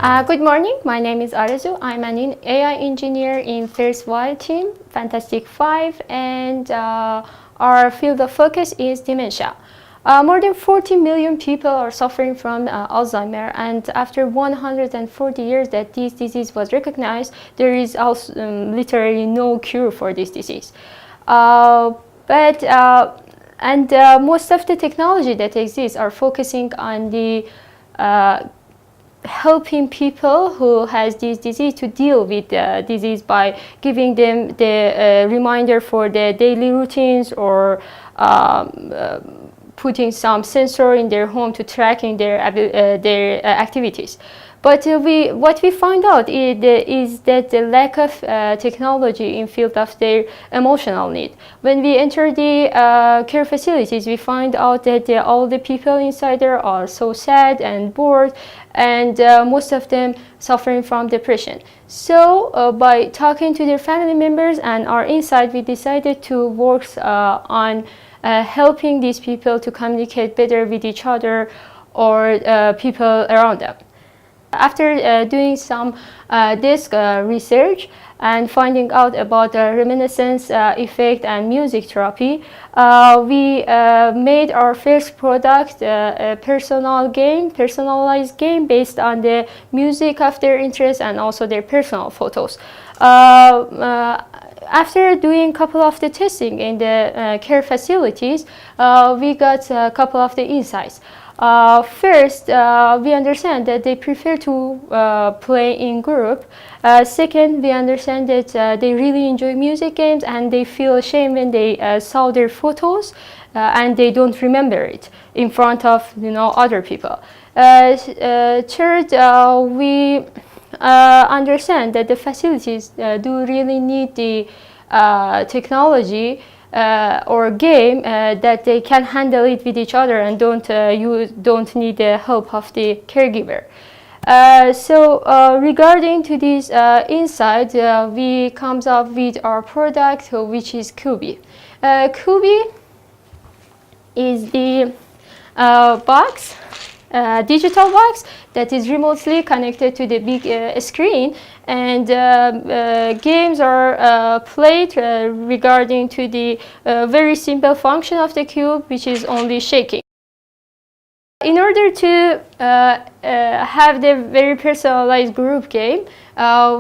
Good morning, my name is Arezoo. I'm an AI engineer in First While team, Fantastic 5, and our field of focus is dementia. More than 40 million people are suffering from Alzheimer, and after 140 years that this disease was recognized, there is also literally no cure for this disease. Most of the technology that exists are focusing on the helping people who has this disease to deal with the disease by giving them the reminder for their daily routines, or putting some sensor in their home to tracking their activities. But what we find out is that the lack of technology in field of their emotional need. When we enter the care facilities, we find out that all the people inside there are so sad and bored, and most of them suffering from depression. So by talking to their family members and our insight, we decided to work on helping these people to communicate better with each other or people around them. After doing some desk research and finding out about the reminiscence effect and music therapy, we made our first product, a personalized game based on the music of their interest and also their personal photos. After doing a couple of the testing in the care facilities, we got a couple of the insights. First, we understand that they prefer to play in group. Second, we understand that they really enjoy music games and they feel ashamed when they saw their photos and they don't remember it in front of other people. Third, we understand that the facilities do really need the technology or game that they can handle it with each other and don't need the help of the caregiver. Regarding to this insight, we comes up with our product, which is Kubi. Kubi is the box, digital box that is remotely connected to the big screen, and games are played regarding to the very simple function of the cube, which is only shaking. In order to have the very personalized group game,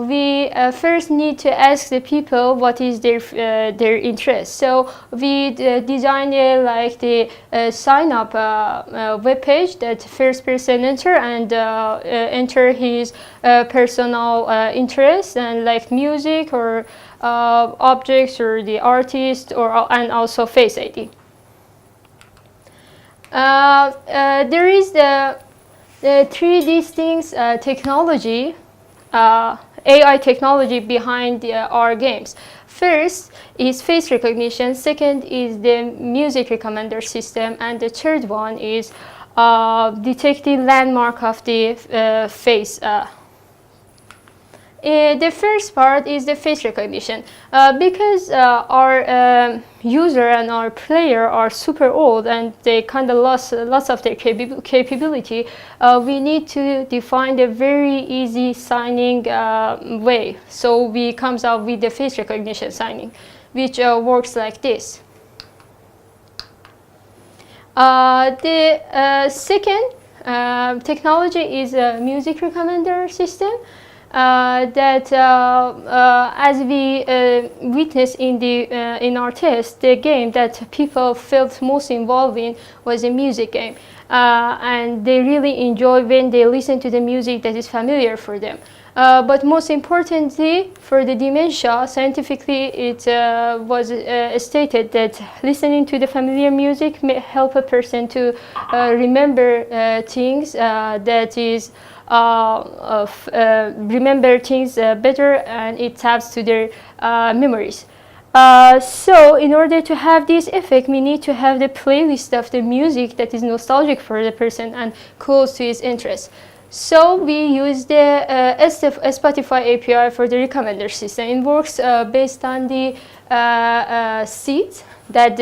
we first need to ask the people what is their interest. So we designed the sign up web page that first person enter and enter his personal interest, and like music or objects or the artist, and also Face ID. There is the three distinct technology, AI technology behind our games. First is face recognition, second is the music recommender system, and the third one is detecting landmark of the face. The first part is the face recognition. Because our user and our player are super old and they kind of lost lots of their capability, we need to define a very easy signing way. So we comes up with the face recognition signing, which works like this. The second technology is a music recommender system. That as we witnessed in our test, the game that people felt most involved in was a music game, and they really enjoy when they listen to the music that is familiar for them. But most importantly, for the dementia, scientifically it was stated that listening to the familiar music may help a person to remember things remember things better, and it taps to their memories. So in order to have this effect, we need to have the playlist of the music that is nostalgic for the person and close to his interests. So we use the Spotify API for the recommender system. It works based on the seeds that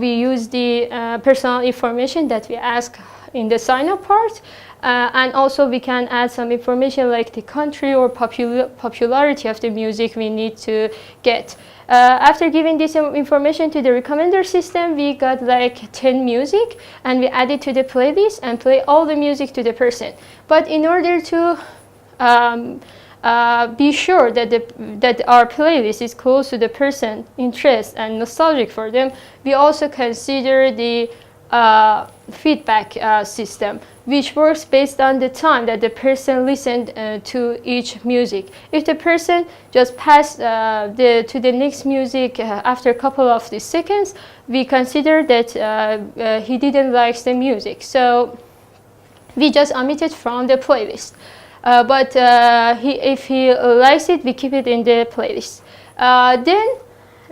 we use the personal information that we ask in the sign-up part, And also we can add some information like the country or popularity of the music we need to get. After giving this information to the recommender system, we got like 10 music, and we add it to the playlist and play all the music to the person. But in order to be sure that our playlist is close to the person's interest and nostalgic for them, we also consider the feedback system, which works based on the time that the person listened to each music. If the person just passed to the next music after a couple of the seconds, we consider that he didn't like the music, so we just omit it from the playlist. But if he likes it, we keep it in the playlist. Then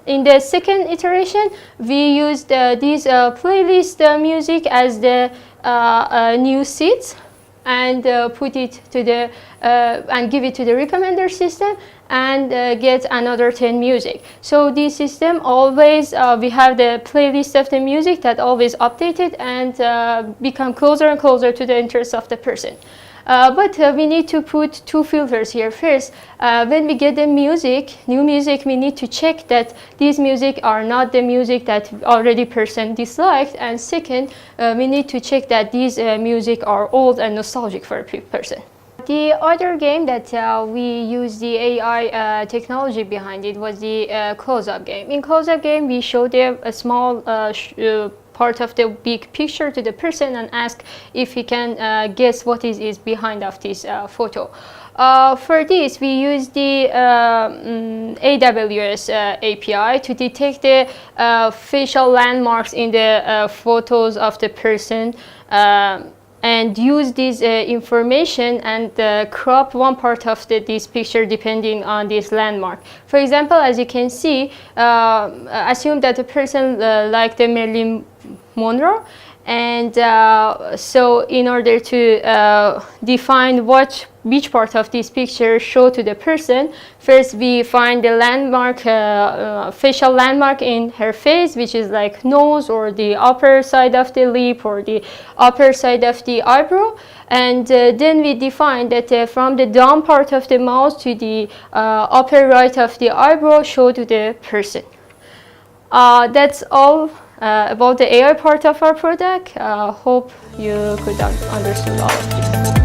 in the second iteration, we used these playlist music as the new seeds, and put it to the and give it to the recommender system, and get another 10 music. So this system always we have the playlist of the music that always updated and become closer and closer to the interests of the person. But we need to put two filters here. First, when we get the music, new music, we need to check that these music are not the music that already person disliked. And second, we need to check that these music are old and nostalgic for a person. The other game that we use the AI technology behind it was the close-up game. In close-up game, we show them a small part of the big picture to the person and ask if he can guess what is behind of this photo. For this, we use the AWS API to detect the facial landmarks in the photos of the person, and use this information and crop one part of this picture depending on this landmark. For example, as you can see, assume that the person liked the Marilyn Monroe, and so in order to define which part of this picture show to the person, first we find the landmark, facial landmark in her face, which is like nose or the upper side of the lip or the upper side of the eyebrow, and then we define that from the down part of the mouth to the upper right of the eyebrow show to the person. That's all about the AI part of our product. Hope you could understand all of this.